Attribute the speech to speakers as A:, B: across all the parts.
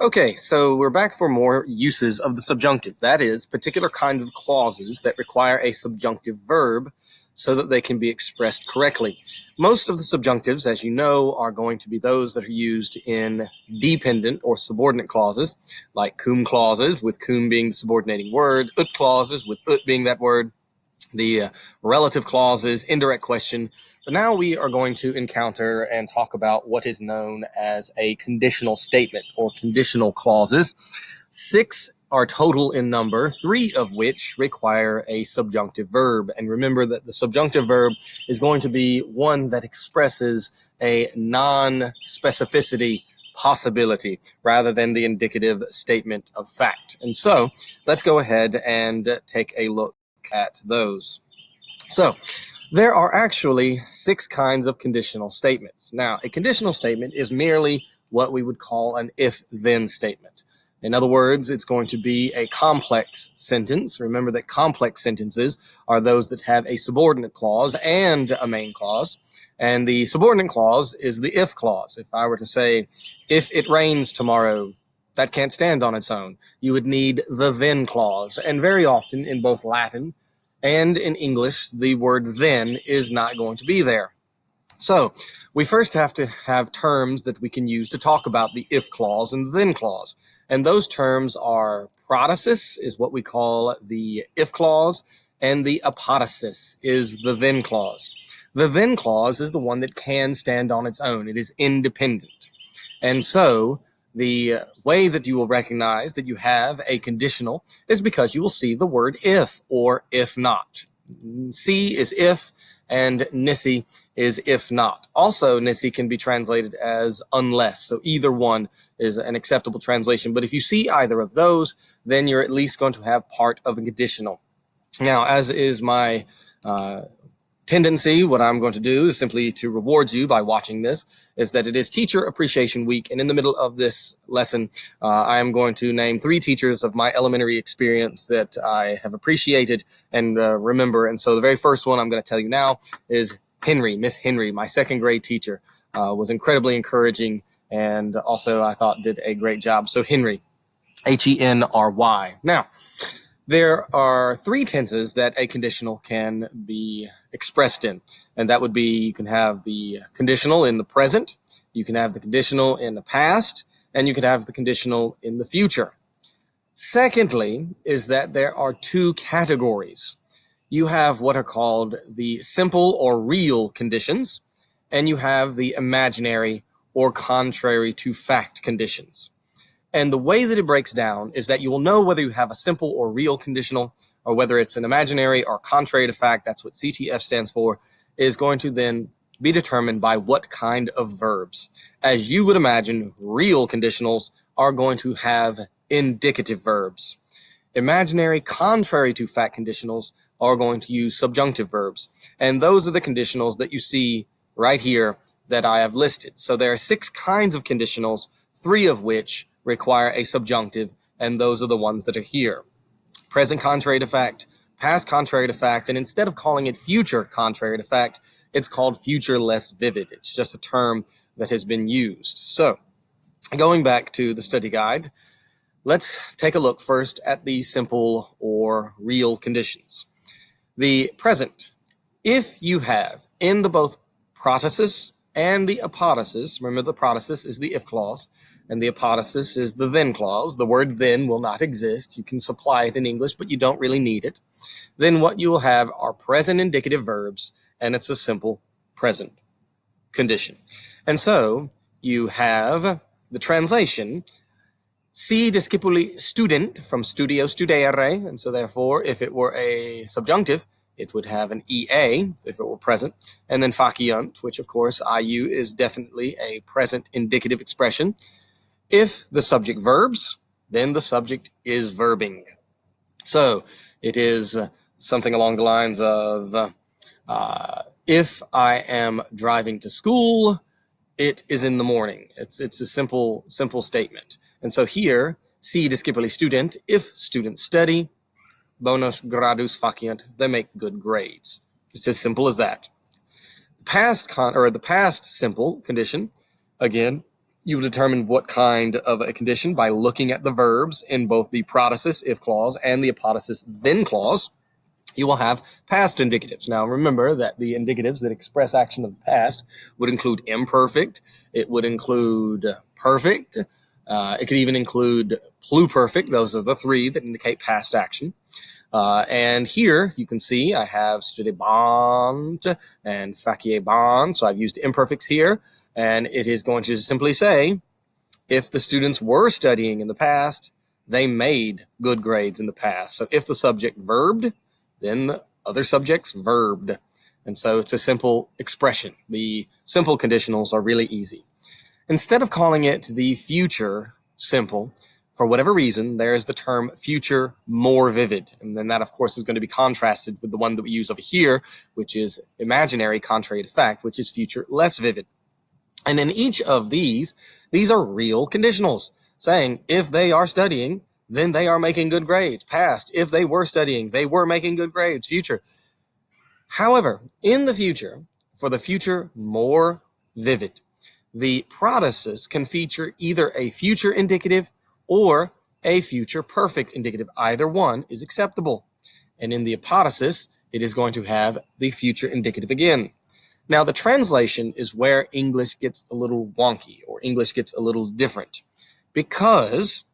A: Okay, so we're back for more uses of the subjunctive. That is, particular kinds of clauses that require a subjunctive verb so that they can be expressed correctly. Most of the subjunctives, as you know, are going to be those that are used in dependent or subordinate clauses, like cum clauses, with cum being the subordinating word, ut clauses, with ut being that word, the relative clauses, indirect question. But now we are going to encounter and talk about what is known as a conditional statement or conditional clauses. 6 are total in number, 3 of which require a subjunctive verb. And remember that the subjunctive verb is going to be one that expresses a non-specificity possibility rather than the indicative statement of fact. And so let's go ahead and take a look at those. So there are actually 6 kinds of conditional statements. Now, a conditional statement is merely what we would call an if-then statement. In other words, it's going to be a complex sentence. Remember that complex sentences are those that have a subordinate clause and a main clause. And the subordinate clause is the if clause. If I were to say, if it rains tomorrow, that can't stand on its own. You would need the then clause. And very often in both Latin and in English, the word then is not going to be there. So we first have to have terms that we can use to talk about the if clause and the then clause. And those terms are protasis is what we call the if clause, and the apodosis is the then clause. The then clause is the one that can stand on its own. It is independent. And so the way that you will recognize that you have a conditional is because you will see the word if or if not. Si is if, and nisi is if not. Also, nisi can be translated as unless, so either one is an acceptable translation. But if you see either of those, then you're at least going to have part of a conditional. Now, as is my tendency, what I'm going to do is simply to reward you by watching this, is that it is Teacher Appreciation Week, and in the middle of this lesson, I am going to name 3 teachers of my elementary experience that I have appreciated and remember. And so the very first one I'm going to tell you now is Henry, Miss Henry, my 2nd grade teacher, was incredibly encouraging, and also I thought did a great job. So Henry, Henry. Now, there are 3 tenses that a conditional can be expressed in, and that would be you can have the conditional in the present, you can have the conditional in the past, and you can have the conditional in the future. Secondly, is that there are 2 categories. You have what are called the simple or real conditions, and you have the imaginary or contrary to fact conditions. And the way that it breaks down is that you will know whether you have a simple or real conditional, or whether it's an imaginary or contrary to fact, that's what CTF stands for, is going to then be determined by what kind of verbs. As you would imagine, real conditionals are going to have indicative verbs. Imaginary, contrary to fact conditionals are going to use subjunctive verbs. And those are the conditionals that you see right here that I have listed. So there are 6 kinds of conditionals, 3 of which require a subjunctive, and those are the ones that are here. Present contrary to fact, past contrary to fact, and instead of calling it future contrary to fact, it's called future less vivid. It's just a term that has been used. So, going back to the study guide, let's take a look first at the simple or real conditions. The present, if you have in the both protasis and the apodosis, remember the protasis is the if clause, and the apodosis is the then clause. The word then will not exist. You can supply it in English, but you don't really need it. Then what you will have are present indicative verbs, and it's a simple present condition. And so you have the translation, si discipuli student, from studio studere, and so therefore if it were a subjunctive, it would have an EA if it were present, and then faciunt, which of course IU is definitely a present indicative expression. If the subject verbs, then the subject is verbing. So it is something along the lines of, if I am driving to school, it is in the morning. It's a simple statement. And so here, si discipuli student, if students study, bonus gradus faciunt, they make good grades. It's as simple as that. The past simple condition, again, You will determine what kind of a condition by looking at the verbs in both the protasis if clause and the apodosis then clause. You will have past indicatives. Now remember that the indicatives that express action of the past would include imperfect, it would include perfect, it could even include pluperfect. Those are the three that indicate past action. And here you can see I have studebant and faciebant, so I've used imperfects here, and it is going to simply say if the students were studying in the past, they made good grades in the past. So if the subject verbed, then the other subjects verbed. And so it's a simple expression. The simple conditionals are really easy. Instead of calling it the future simple, for whatever reason, there is the term future more vivid. And then that, of course, is going to be contrasted with the one that we use over here, which is imaginary contrary to fact, which is future less vivid. And in each of these are real conditionals, saying if they are studying, then they are making good grades. Past, if they were studying, they were making good grades. Future. However, in the future, for the future more vivid, the protasis can feature either a future indicative or a future perfect indicative. Either one is acceptable. And in the apodosis, it is going to have the future indicative again. Now, the translation is where English gets a little wonky, or English gets a little different, because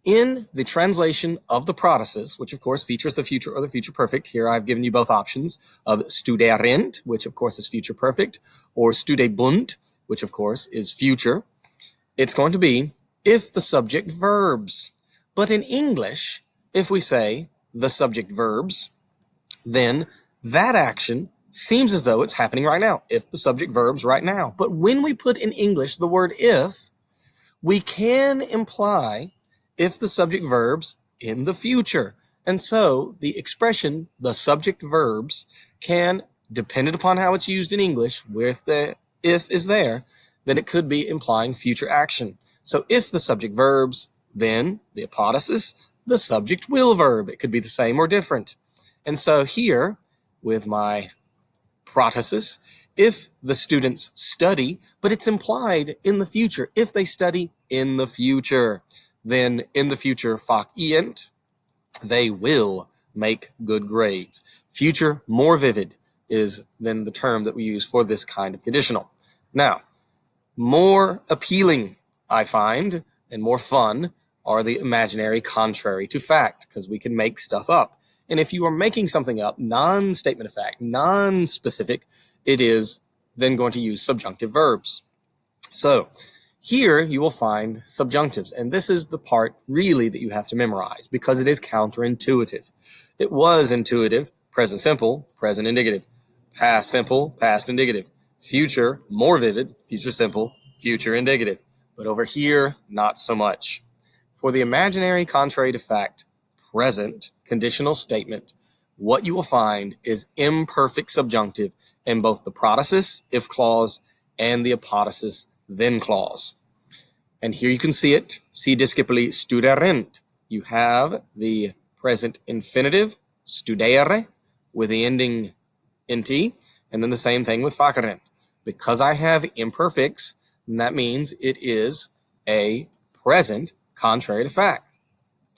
A: in the translation of the protasis, which of course features the future or the future perfect, here I've given you both options of studerent, which of course is future perfect, or studebunt, which of course is future. It's going to be if the subject verbs. But in English, if we say the subject verbs, then that action seems as though it's happening right now, if the subject verbs right now. But when we put in English the word if, we can imply if the subject verbs in the future. And so the expression, the subject verbs, can, dependent upon how it's used in English, if the if is there, then it could be implying future action. So if the subject verbs, then the apodosis, the subject will verb. It could be the same or different. And so here, with my protasis, if the students study, but it's implied in the future. If they study in the future, then in the future, facient, they will make good grades. Future more vivid is then the term that we use for this kind of conditional. Now, more appealing, I find, and more fun are the imaginary contrary to fact, because we can make stuff up. And if you are making something up, non-statement of fact, non-specific, it is then going to use subjunctive verbs. So here you will find subjunctives, and this is the part really that you have to memorize because it is counterintuitive. It was intuitive, present simple, present indicative, past simple, past indicative, future more vivid, future simple, future indicative. But over here, not so much. For the imaginary contrary to fact, present conditional statement, what you will find is imperfect subjunctive in both the protasis, if clause, and the apodosis, then clause. And here you can see it, si discipli studerent. You have the present infinitive, studere, with the ending nt, and then the same thing with facerent. Because I have imperfects, that means it is a present contrary to fact.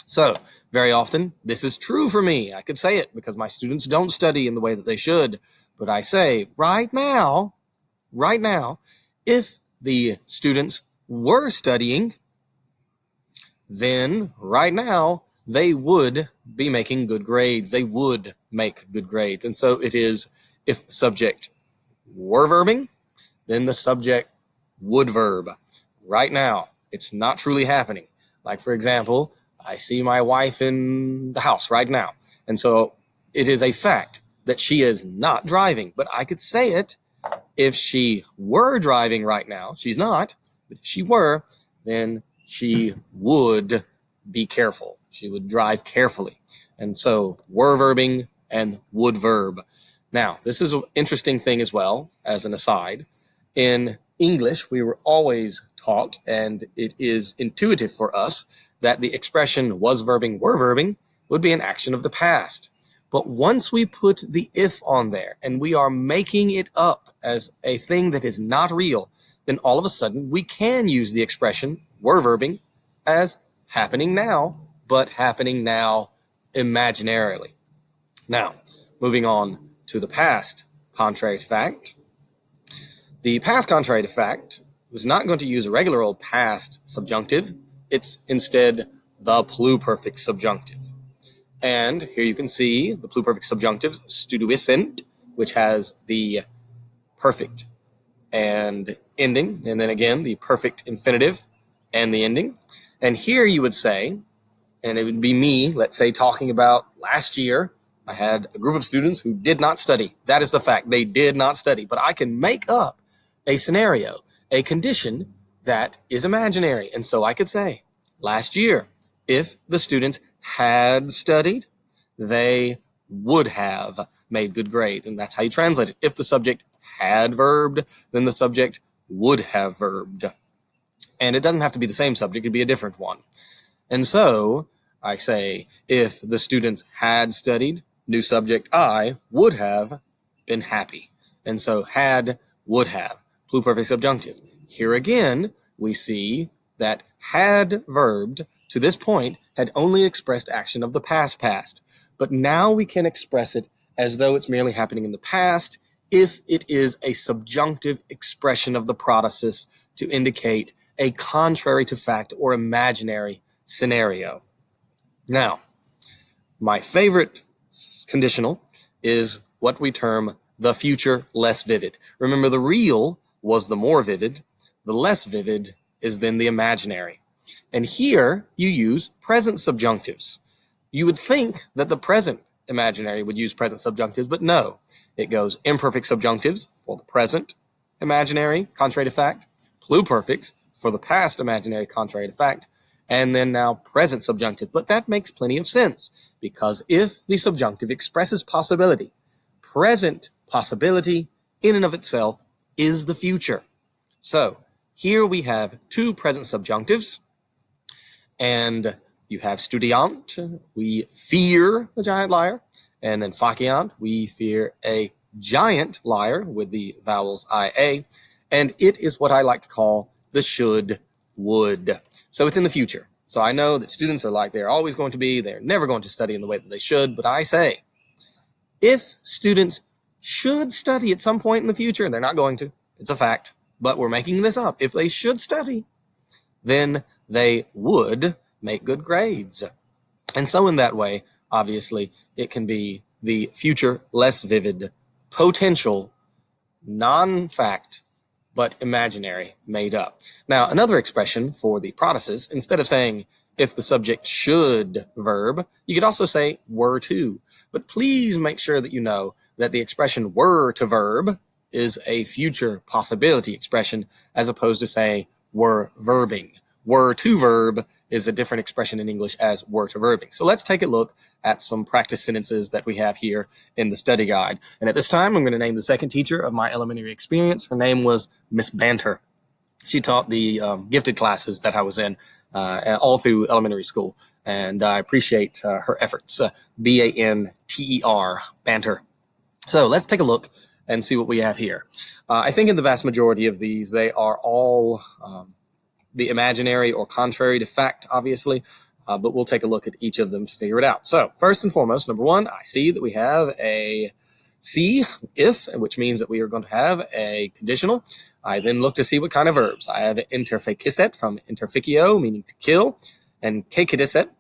A: So, very often, this is true for me. I could say it because my students don't study in the way that they should. But I say, right now, if the students were studying, then right now, they would be making good grades. They would make good grades. And so it is if the subject were verbing, then the subject would verb. Right now, it's not truly happening. Like, for example, I see my wife in the house right now. And so it is a fact that she is not driving. But I could say it if she were driving right now. She's not. But if she were, then she would be careful. She would drive carefully. And so were verbing and would verb. Now, this is an interesting thing as well, as an aside. In English, we were always taught, and it is intuitive for us, that the expression was verbing, were verbing would be an action of the past. But once we put the if on there, and we are making it up as a thing that is not real, then all of a sudden we can use the expression were verbing as happening now, but happening now imaginarily. Now, moving on to the past contrary to fact. The past contrary to fact was not going to use a regular old past subjunctive. It's instead the pluperfect subjunctive. And here you can see the pluperfect subjunctives, studuissent, which has the perfect and ending, and then again the perfect infinitive and the ending. And here you would say, and it would be me, let's say, talking about last year, I had a group of students who did not study. That is the fact. They did not study. But I can make up a scenario, a condition that is imaginary. And so I could say, last year, if the students had studied, they would have made good grades. And that's how you translate it. If the subject had verbed, then the subject would have verbed. And it doesn't have to be the same subject, it could be a different one. And so I say, if the students had studied, new subject I would have been happy. And so had, would have, pluperfect subjunctive. Here again, we see that had verbed to this point had only expressed action of the past. But now we can express it as though it's merely happening in the past if it is a subjunctive expression of the process to indicate a contrary to fact or imaginary scenario. Now, my favorite conditional is what we term the future less vivid. Remember, the real was the more vivid. The less vivid is then the imaginary. And here you use present subjunctives. You would think that the present imaginary would use present subjunctives, but no. It goes imperfect subjunctives for the present imaginary, contrary to fact, pluperfects for the past imaginary, contrary to fact, and then now present subjunctive. But that makes plenty of sense, because if the subjunctive expresses possibility, present possibility in and of itself is the future. So here we have two present subjunctives, and you have studiant, we fear a giant liar, and then faciant, we fear a giant liar with the vowels IA, and it is what I like to call the should, would. So it's in the future. So I know that students are like they're always going to be, they're never going to study in the way that they should, but I say, if students should study at some point in the future, and they're not going to, it's a fact, but we're making this up. If they should study, then they would make good grades. And so in that way, obviously, it can be the future less vivid, potential, non-fact, but imaginary, made up. Now, another expression for the processes, instead of saying if the subject should verb, you could also say were to. But please make sure that you know that the expression were to verb is a future possibility expression, as opposed to saying were verbing. Were to verb is a different expression in English as were to verbing. So let's take a look at some practice sentences that we have here in the study guide. And at this time, I'm going to name the second teacher of my elementary experience. Her name was Miss Banter. She taught the gifted classes that I was in all through elementary school. And I appreciate her efforts. B-A-N-T-E-R, Banter. So let's take a look and see what we have here. I think in the vast majority of these, they are all the imaginary or contrary to fact, obviously, but we'll take a look at each of them to figure it out. So first and foremost, number one, I see that we have a see, if, which means that we are going to have a conditional. I then look to see what kind of verbs. I have interfecissent from interficio, meaning to kill, and cacedicet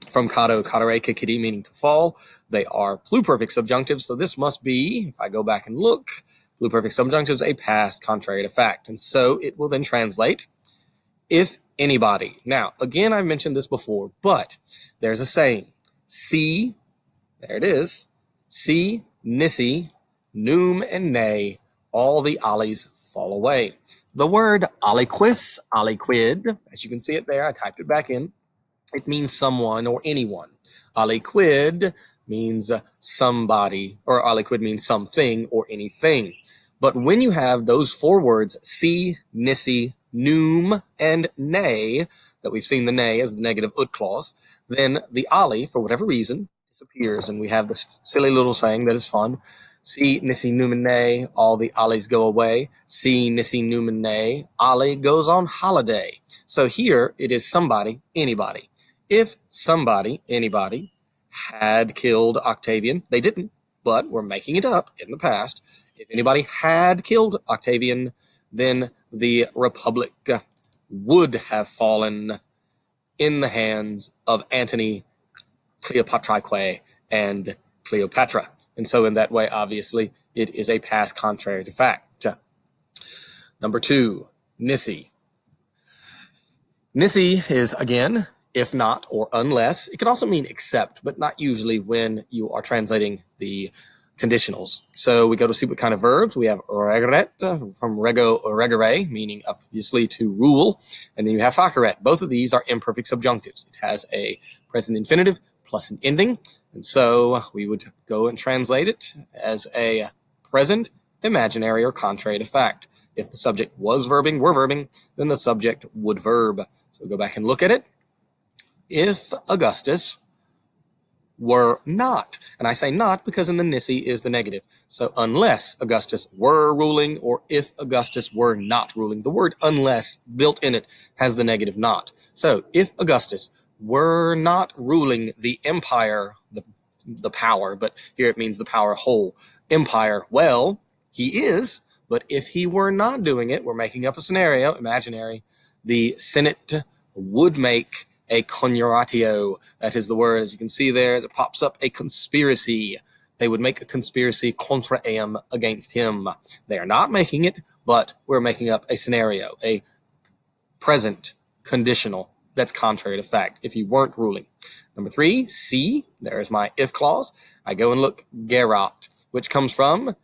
A: from cado, cadere, cacidi, meaning to fall. They are pluperfect subjunctives, so this must be, if I go back and look, pluperfect subjunctives, a past contrary to fact. And so it will then translate if anybody. Now, again, I've mentioned this before, but there's a saying. See, there it is, see, nisi, noom, and nay, all the ollies fall away. The word aliquis, aliquid, as you can see it there, I typed it back in, it means someone or anyone. Aliquid means somebody, or aliquid means something or anything. But when you have those four words, see, nisi, noom, and nay, that we've seen the nay as the negative ut clause, then the ali, for whatever reason, disappears, and we have this silly little saying that is fun. Si nisi numine, all the Alis go away. Si nisi numine, Ali goes on holiday. So here it is somebody, anybody. If somebody, anybody, had killed Octavian, they didn't, but we're making it up in the past. If anybody had killed Octavian, then the Republic would have fallen in the hands of Antony, Cleopatraque, and Cleopatra. And so in that way, obviously, it is a past contrary to fact. Number 2, nisi. Nisi is, again, if not or unless. It can also mean except, but not usually when you are translating the conditionals. So we go to see what kind of verbs. We have regret from rego or regere, meaning obviously to rule. And then you have faceret. Both of these are imperfect subjunctives. It has a present infinitive plus an ending. And so we would go and translate it as a present, imaginary, or contrary to fact. If the subject was verbing, were verbing, then the subject would verb. So go back and look at it. If Augustus were not, and I say not because in the nisi is the negative. So unless Augustus were ruling, or if Augustus were not ruling. The word unless built in it has the negative not. So if Augustus were not ruling the empire, the power, but here it means the power whole empire, well, he is, but if he were not doing it, we're making up a scenario, imaginary, the Senate would make a conjuratio. That is the word, as you can see there, as it pops up, a conspiracy. They would make a conspiracy contra am, against him. They are not making it, but we're making up a scenario, a present conditional that's contrary to fact, if you weren't ruling. Number 3, C, there's my if clause. I go and look gerat, which comes from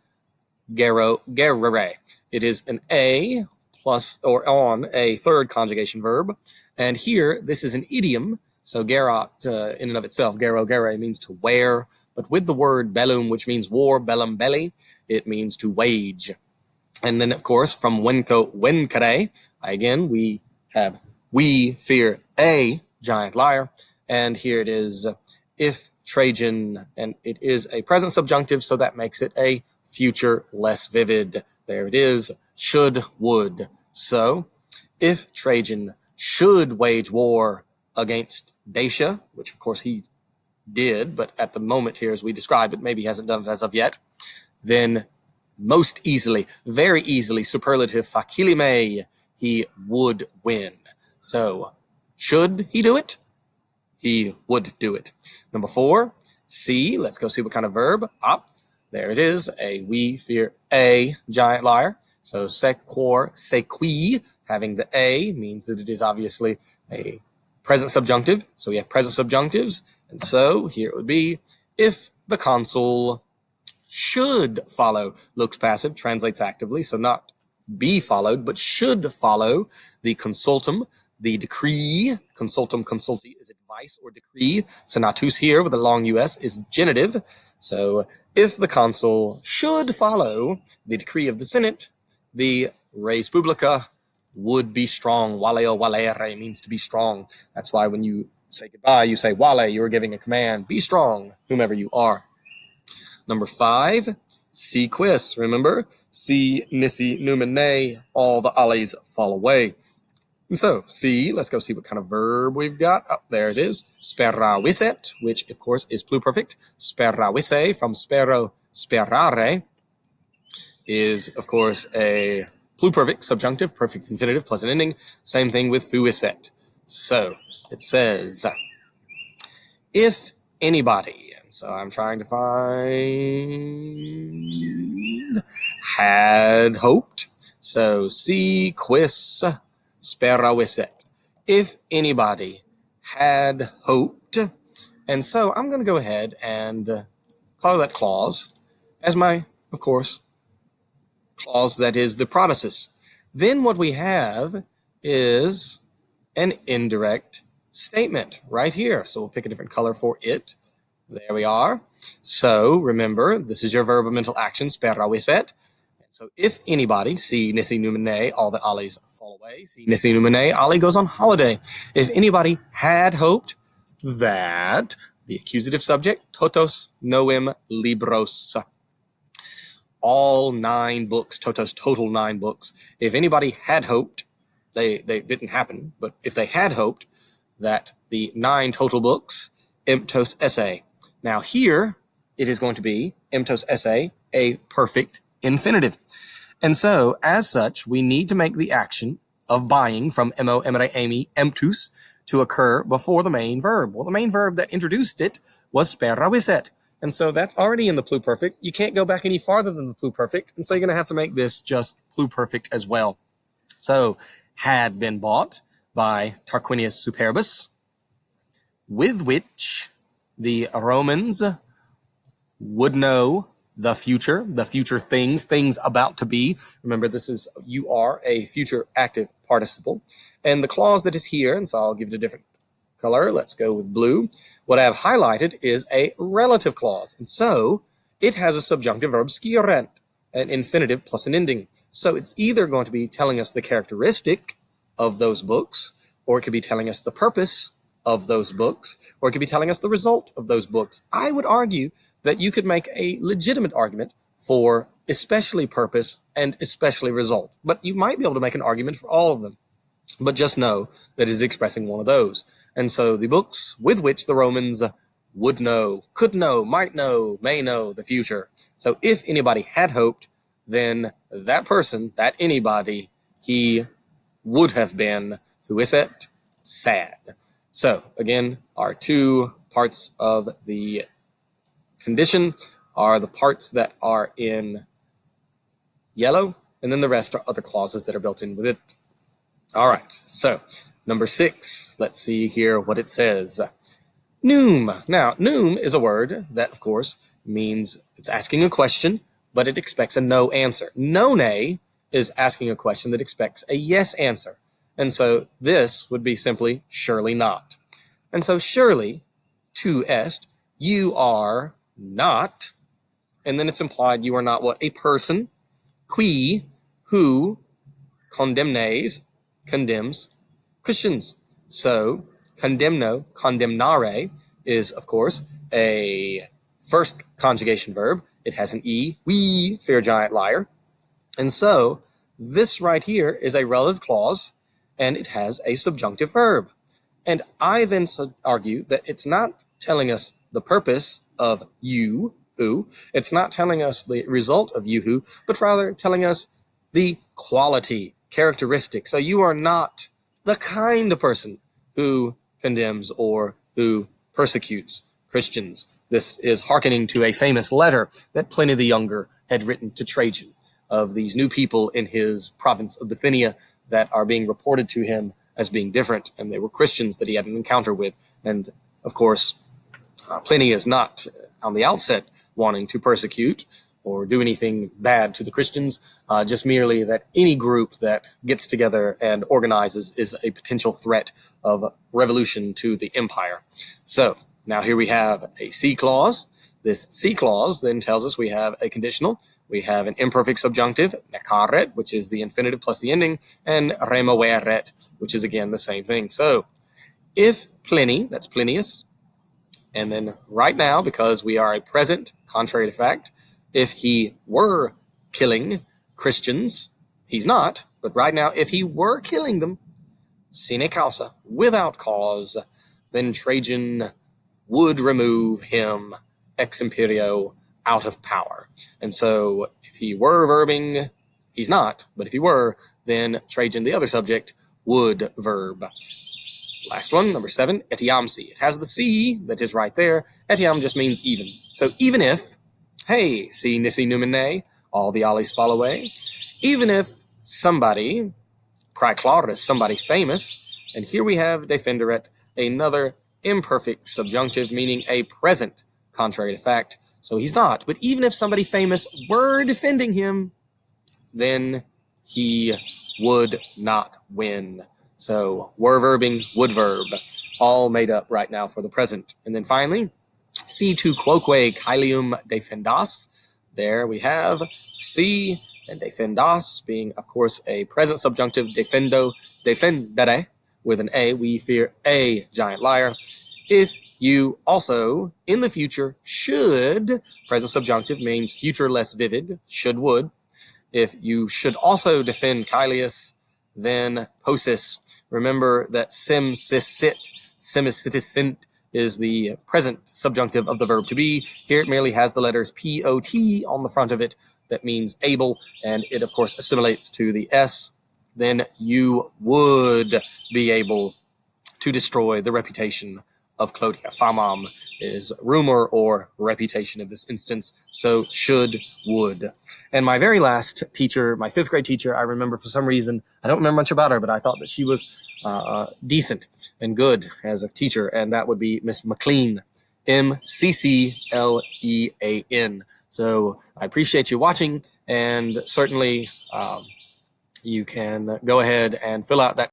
A: gero, gerere. It is an A plus or on a third conjugation verb. And here, this is an idiom. So gerat in and of itself, gero, gere, means to wear. But with the word bellum, which means war, bellum, belly, it means to wage. And then, of course, from wenco, wencere, again, we have we fear a giant liar. And here it is, if Trajan, and it is a present subjunctive, so that makes it a future less vivid. There it is, should, would. So, if Trajan should wage war against Dacia, which of course he did, but at the moment here as we describe it, maybe he hasn't done it as of yet, then most easily, very easily, superlative facilime, he would win. So, should he do it? He would do it. Number 4, C. Let's go see what kind of verb. There it is. We fear a giant liar. So sequor, sequi, having the a means that it is obviously a present subjunctive. So we have present subjunctives. And so here it would be, if the consul should follow, looks passive, translates actively. So not be followed, but should follow the consultum, the decree. Consultum, consulti is advice or decree. Senatus here with a long US is genitive. So if the consul should follow the decree of the Senate, the res publica would be strong. Valeo valere means to be strong. That's why when you say goodbye, you say vale, you're giving a command. Be strong, whomever you are. Number 5, si quis. Remember, si nisi numine, all the alis fall away. So, see, let's go see what kind of verb we've got. There it is. Speraviset, which, of course, is pluperfect. Speravisse, from spero, sperare, is, of course, a pluperfect subjunctive, perfect infinitive, plus an ending. Same thing with fuiset. So, it says, if anybody, and so I'm trying to find, had hoped. So, si quis speraviset. If anybody had hoped. And so I'm going to go ahead and call that clause as my, of course, clause that is the protasis. Then what we have is an indirect statement right here. So we'll pick a different color for it. There we are. So remember, this is your verb of mental action, speraviset. So if anybody, si nisi numine, all the alis fall away. Si nisi numine, Ali goes on holiday. If anybody had hoped that the accusative subject, totos noem libros. all 9 books, Toto's total 9 books. If anybody had hoped, they didn't happen, but if they had hoped that the 9 total books, emptos esse. Now here, it is going to be emptos esse, a perfect infinitive. And so, as such, we need to make the action of buying from emo, emere, ami, emptus to occur before the main verb. Well, the main verb that introduced it was spera viset. And so that's already in the pluperfect. You can't go back any farther than the pluperfect. And so you're going to have to make this just pluperfect as well. So, had been bought by Tarquinius Superbus, with which the Romans would know the future things about to be. Remember, this is, you are a future active participle. And the clause that is here, and so I'll give it a different color. Let's go with blue. What I have highlighted is a relative clause. And so it has a subjunctive verb sciorent, an infinitive plus an ending. So it's either going to be telling us the characteristic of those books, or it could be telling us the purpose of those books, or it could be telling us the result of those books. I would argue that you could make a legitimate argument for especially purpose and especially result. But you might be able to make an argument for all of them. But just know that it is expressing one of those. And so the books with which the Romans would know, could know, might know, may know the future. So if anybody had hoped, then that person, that anybody, he would have been fuisset, sad. So again, our 2 parts of the condition are the parts that are in yellow, and then the rest are other clauses that are built in with it. All right, so number 6, let's see here what it says. Noum. Now, noum is a word that, of course, means it's asking a question, but it expects a no answer. None is asking a question that expects a yes answer. And so this would be simply surely not. And so surely, tu est, you are not, and then it's implied you are not what? A person, qui, who, condemnes, condemns Christians. So, condemno, condemnare is, of course, a first conjugation verb. It has an E, we, fear giant liar. And so, this right here is a relative clause, and it has a subjunctive verb. And I then argue that it's not telling us the purpose of you, who. It's not telling us the result of you, who, but rather telling us the quality, characteristic. So you are not the kind of person who condemns or who persecutes Christians. This is hearkening to a famous letter that Pliny the Younger had written to Trajan of these new people in his province of Bithynia that are being reported to him as being different, and they were Christians that he had an encounter with. And, of course, Pliny is not, on the outset, wanting to persecute or do anything bad to the Christians, just merely that any group that gets together and organizes is a potential threat of revolution to the empire. So, now here we have a C clause. This C clause then tells us we have a conditional. We have an imperfect subjunctive, necaret, which is the infinitive plus the ending, and removeret, which is again the same thing. So, if Pliny, that's Plinius, and then right now, because we are a present, contrary to fact, if he were killing Christians, he's not, but right now, if he were killing them, sine causa, without cause, then Trajan would remove him ex imperio out of power. And so if he were verbing, he's not, but if he were, then Trajan, the other subject, would verb. Last one, number 7, etiamsi. It has the C that is right there. Etiam just means even. So even if, hey, si nisi numine, all the ollies fall away. Even if somebody, praeclaris, somebody famous, and here we have defenderet, another imperfect subjunctive, meaning a present, contrary to fact. So he's not. But even if somebody famous were defending him, then he would not win. So were verbing, would verb, all made up right now for the present. And then finally, si tu quoque caelium defendas. There we have si and defendas being, of course, a present subjunctive, defendo, defendere, with an A. We fear a giant liar. If You also, in the future, should, present subjunctive means future less vivid, should, would. If you should also defend Caelius, then posis. Remember that sim, sis, sit, semisitis, sint is the present subjunctive of the verb to be. Here it merely has the letters P-O-T on the front of it. That means able, and it, of course, assimilates to the S. Then you would be able to destroy the reputation of Clodia. Famam is rumor or reputation in this instance, so should, would. And my very last teacher, my fifth grade teacher, I remember for some reason, I don't remember much about her, but I thought that she was decent and good as a teacher, and that would be Miss McLean, M-C-C-L-E-A-N. So I appreciate you watching, and certainly you can go ahead and fill out that